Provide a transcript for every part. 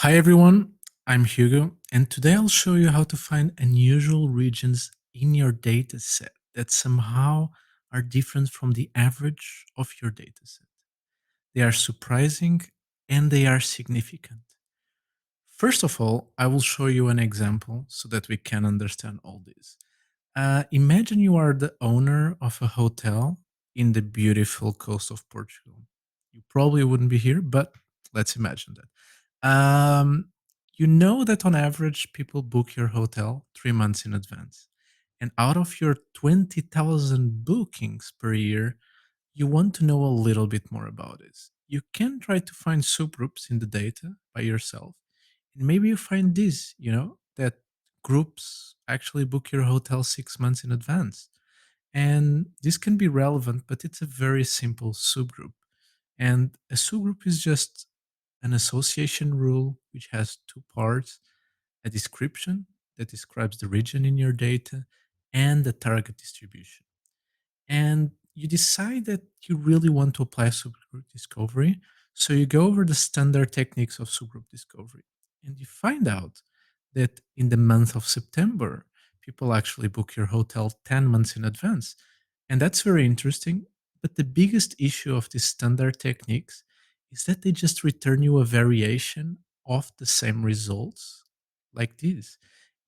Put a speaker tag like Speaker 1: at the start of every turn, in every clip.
Speaker 1: Hi everyone, I'm Hugo, and today I'll show you how to find unusual regions in your dataset that somehow are different from the average of your dataset. They are surprising and they are significant. First of all, I will show you an example so that we can understand all this. Imagine you are the owner of a hotel in the beautiful coast of Portugal. You probably wouldn't be here, but let's imagine that. You know that on average, people book your hotel 3 months in advance. And out of your 20,000 bookings per year, you want to know a little bit more about this. You can try to find subgroups in the data by yourself. And maybe you find this, that groups actually book your hotel 6 months in advance. And this can be relevant, but it's a very simple subgroup. And a subgroup is just an association rule which has two parts: a description that describes the region in your data and the target distribution. And you decide that you really want to apply subgroup discovery. So you go over the standard techniques of subgroup discovery and you find out that in the month of September, people actually book your hotel 10 months in advance. And that's very interesting. But the biggest issue of these standard techniques is that they just return you a variation of the same results like this.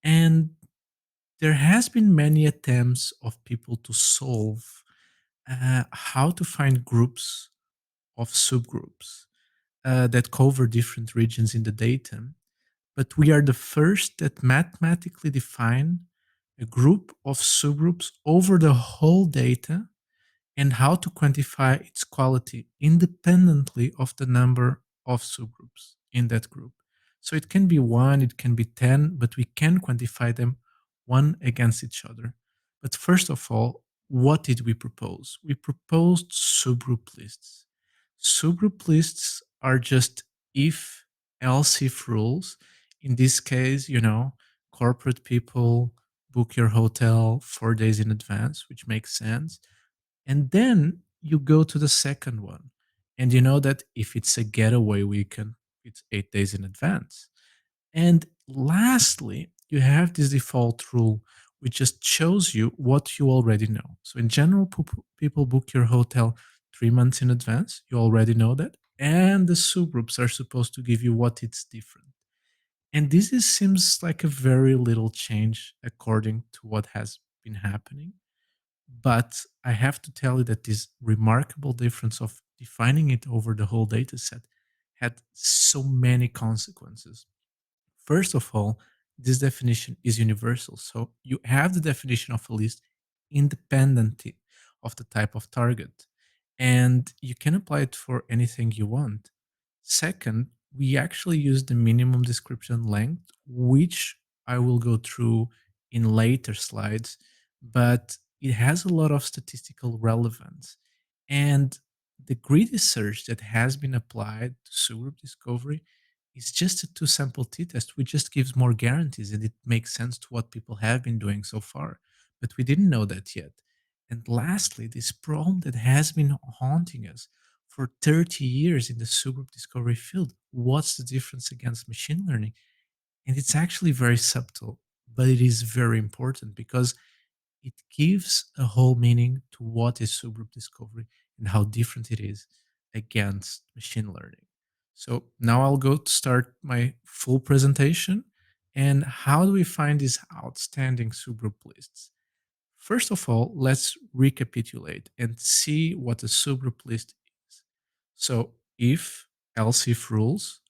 Speaker 1: And there has been many attempts of people to solve how to find groups of subgroups that cover different regions in the data. But we are the first that mathematically define a group of subgroups over the whole data and how to quantify its quality independently of the number of subgroups in that group. So it can be one, it can be 10, but we can quantify them one against each other. But first of all, what did we propose? We proposed subgroup lists. Subgroup lists are just if else if rules. In this case, corporate people book your hotel 4 days in advance, which makes sense. And then you go to the second one. And you know that if it's a getaway weekend, it's 8 days in advance. And lastly, you have this default rule, which just shows you what you already know. So in general, people book your hotel 3 months in advance. You already know that. And the subgroups are supposed to give you what it's different. And seems like a very little change according to what has been happening. But I have to tell you that this remarkable difference of defining it over the whole data set had so many consequences. First of all, this definition is universal. So you have the definition of a list independently of the type of target, and you can apply it for anything you want. Second, we actually use the minimum description length, which I will go through in later slides, but it has a lot of statistical relevance. And the greedy search that has been applied to subgroup discovery is just a two sample t-test, which just gives more guarantees and it makes sense to what people have been doing so far. But we didn't know that yet. And lastly, this problem that has been haunting us for 30 years in the subgroup discovery field. What's the difference against machine learning? And it's actually very subtle, but it is very important because it gives a whole meaning to what is subgroup discovery and how different it is against machine learning. So now I'll go to start my full presentation. And how do we find these outstanding subgroup lists? First of all, let's recapitulate and see what a subgroup list is. So if, else if rules,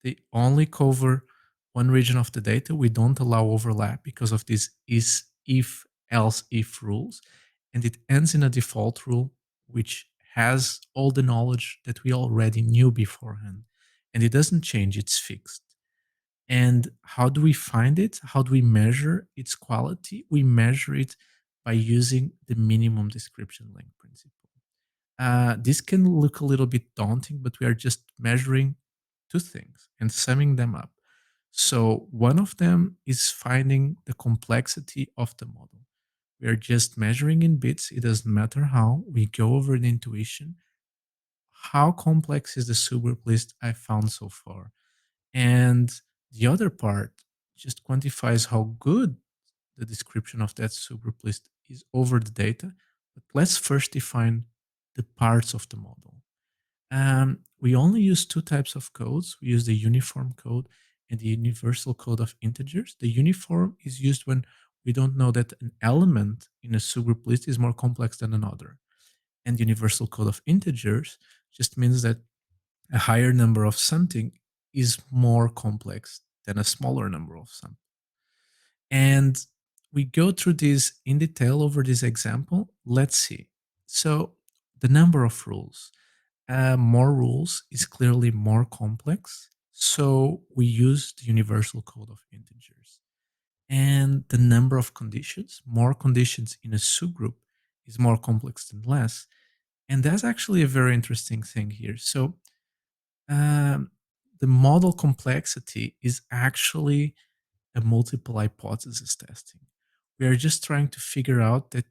Speaker 1: they only cover one region of the data. We don't allow overlap because of this is if else if rules. And it ends in a default rule, which has all the knowledge that we already knew beforehand. And it doesn't change, it's fixed. And how do we find it? How do we measure its quality? We measure it by using the minimum description length principle. This can look a little bit daunting, but we are just measuring two things and summing them up. So one of them is finding the complexity of the model. We are just measuring in bits. It doesn't matter how. We go over the intuition. How complex is the subgroup list I found so far? And the other part just quantifies how good the description of that subgroup list is over the data. But let's first define the parts of the model. We only use two types of codes. We use the uniform code and the universal code of integers. The uniform is used when we don't know that an element in a subgroup list is more complex than another. And the universal code of integers just means that a higher number of something is more complex than a smaller number of something. And we go through this in detail over this example. Let's see. So the number of rules. More rules is clearly more complex. So we use the universal code of integers. And the number of conditions, more conditions in a subgroup is more complex than less. And that's actually a very interesting thing here. So um, the model complexity is actually a multiple hypothesis testing. We are just trying to figure out that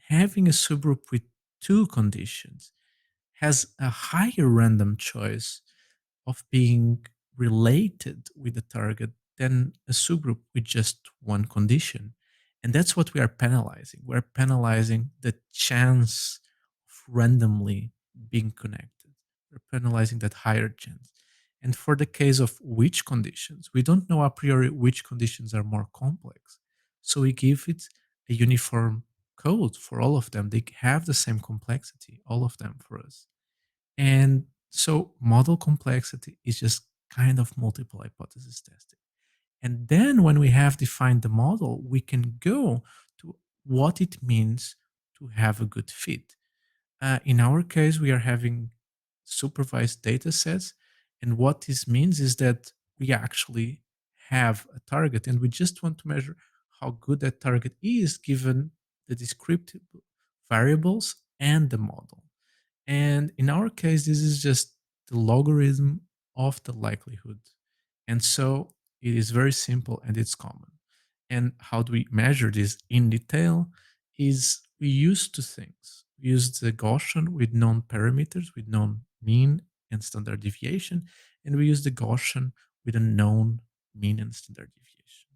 Speaker 1: having a subgroup with two conditions has a higher random choice of being related with the target than a subgroup with just one condition. And that's what we are penalizing. We're penalizing the chance of randomly being connected. We're penalizing that higher chance. And for the case of which conditions, we don't know a priori which conditions are more complex. So we give it a uniform code for all of them. They have the same complexity, all of them for us. And so model complexity is just kind of multiple hypothesis testing. And then when we have defined the model, we can go to what it means to have a good fit. In our case, we are having supervised data sets. And what this means is that we actually have a target and we just want to measure how good that target is given the descriptive variables and the model. And in our case, this is just the logarithm of the likelihood. And so it is very simple and it's common. And how do we measure this in detail? Is we use two things. We use the Gaussian with known parameters, with known mean and standard deviation, and we use the Gaussian with a known mean and standard deviation.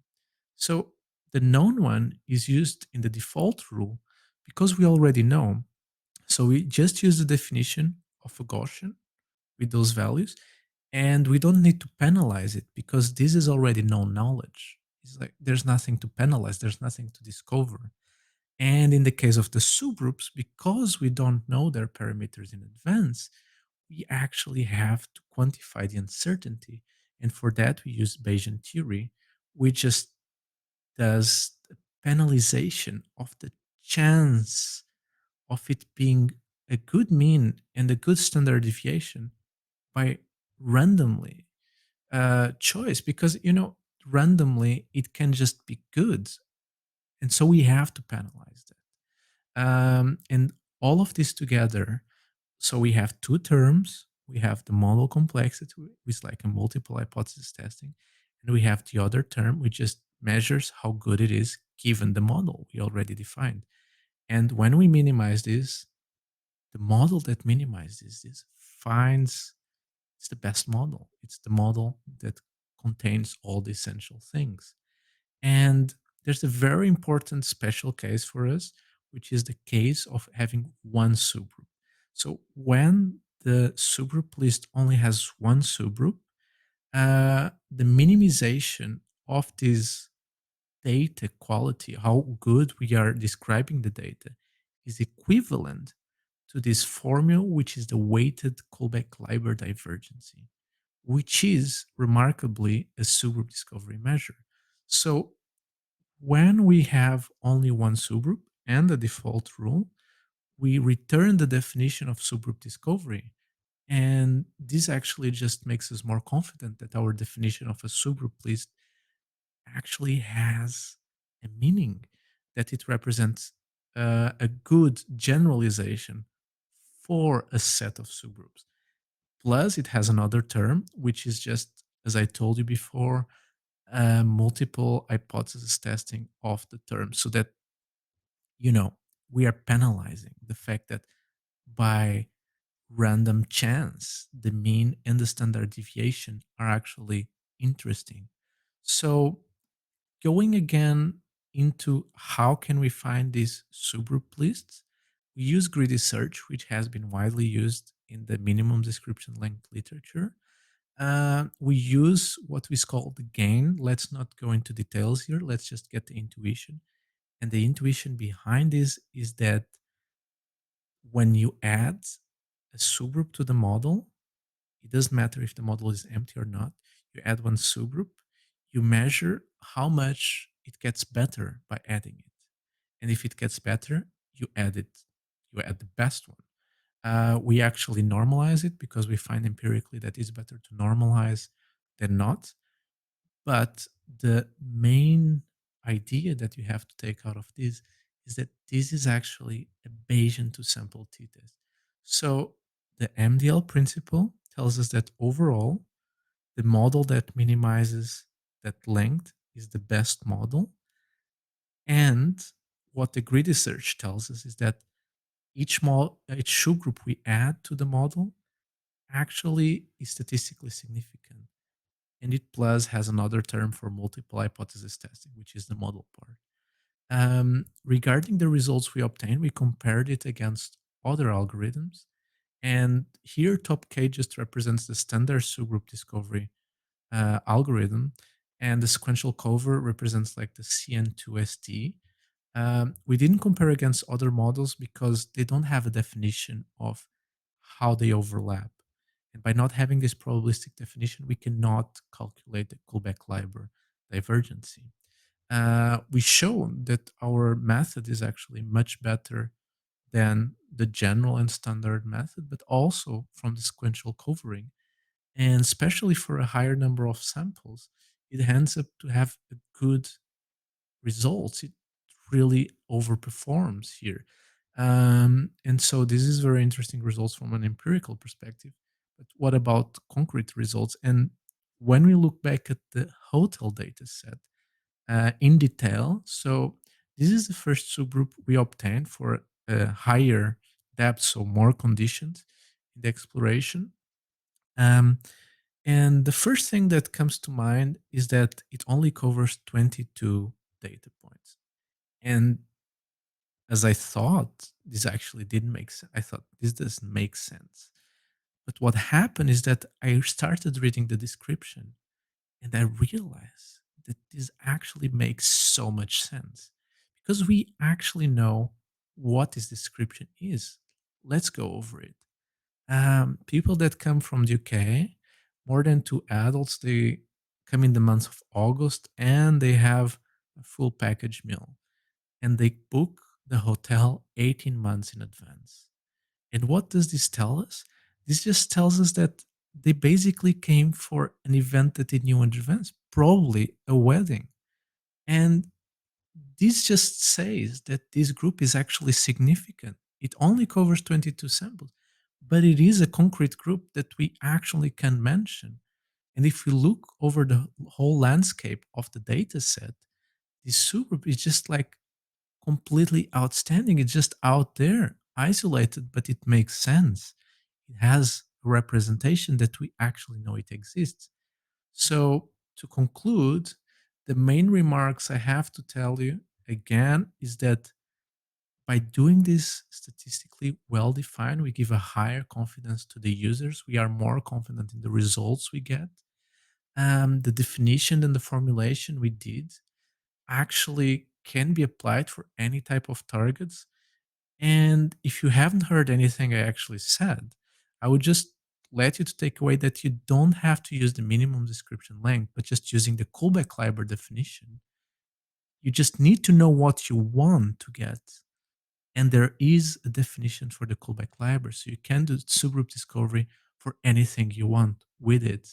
Speaker 1: So the known one is used in the default rule because we already know. So we just use the definition of a Gaussian with those values, and we don't need to penalize it because this is already known knowledge. It's like there's nothing to penalize, there's nothing to discover. And in the case of the subgroups, because we don't know their parameters in advance, we actually have to quantify the uncertainty. And for that, we use Bayesian theory, which just does the penalization of the chance of it being a good mean and a good standard deviation by randomly choice, because randomly it can just be good, and so we have to penalize that. And all of this together, so we have two terms. We have the model complexity, which is like a multiple hypothesis testing, and we have the other term, which just measures how good it is given the model we already defined. And when we minimize this, the model that minimizes this finds it's the best model. It's the model that contains all the essential things. And there's a very important special case for us, which is the case of having one subgroup. So when the subgroup list only has one subgroup, the minimization of this data quality, how good we are describing the data, is equivalent to this formula, which is the weighted callback Liber divergency, which is remarkably a subgroup discovery measure. So when we have only one subgroup and the default rule, we return the definition of subgroup discovery. And this actually just makes us more confident that our definition of a subgroup list actually has a meaning, that it represents a good generalization for a set of subgroups. Plus, it has another term, which is just, as I told you before, multiple hypothesis testing of the term, so that, you know, we are penalizing the fact that by random chance, the mean and the standard deviation are actually interesting. So going again into how can we find these subgroup lists, we use greedy search, which has been widely used in the minimum description length literature. We use what we call the gain. Let's not go into details here. Let's just get the intuition. And the intuition behind this is that when you add a subgroup to the model, it doesn't matter if the model is empty or not. You add one subgroup, you measure how much it gets better by adding it. And if it gets better, you add it, you add the best one. We actually normalize it because we find empirically that it's better to normalize than not. But the main idea that you have to take out of this is that this is actually a Bayesian to sample t-test. So the MDL principle tells us that overall, the model that minimizes that length is the best model. And what the greedy search tells us is that each subgroup we add to the model actually is statistically significant. And it plus has another term for multiple hypothesis testing, which is the model part. Regarding the results we obtained, we compared it against other algorithms. And here, top K just represents the standard subgroup discovery algorithm, and the sequential cover represents like the CN2ST. We didn't compare against other models because they don't have a definition of how they overlap. And by not having this probabilistic definition, we cannot calculate the Kullback-Leibler divergency. We show that our method is actually much better than the general and standard method, but also from the sequential covering. And especially for a higher number of samples, it ends up to have a good results. It really overperforms here. And so this is very interesting results from an empirical perspective. But what about concrete results? And when we look back at the hotel data set in detail, so this is the first subgroup we obtained for a higher depth, so more conditions in the exploration. Um, and the first thing that comes to mind is that it only covers 22 data points. And as I thought, this actually didn't make sense. I thought this doesn't make sense. But what happened is that I started reading the description and I realized that this actually makes so much sense because we actually know what this description is. Let's go over it. People that come from the UK, more than two adults, they come in the month of August and they have a full package meal and they book the hotel 18 months in advance. And what does this tell us? This just tells us that they basically came for an event that they knew in advance, probably a wedding. And this just says that this group is actually significant. It only covers 22 samples, but it is a concrete group that we actually can mention. And if we look over the whole landscape of the data set, this subgroup is just like completely outstanding. It's just out there, isolated, but it makes sense. It has a representation that we actually know it exists. So, to conclude, the main remarks I have to tell you again is that by doing this statistically well defined, we give a higher confidence to the users. We are more confident in the results we get. The definition and the formulation we did actually can be applied for any type of targets. And if you haven't heard anything I actually said, I would just let you to take away that you don't have to use the minimum description length, but just using the Kullback-Leibler definition. You just need to know what you want to get. And there is a definition for the Kullback-Leibler. So you can do subgroup discovery for anything you want with it.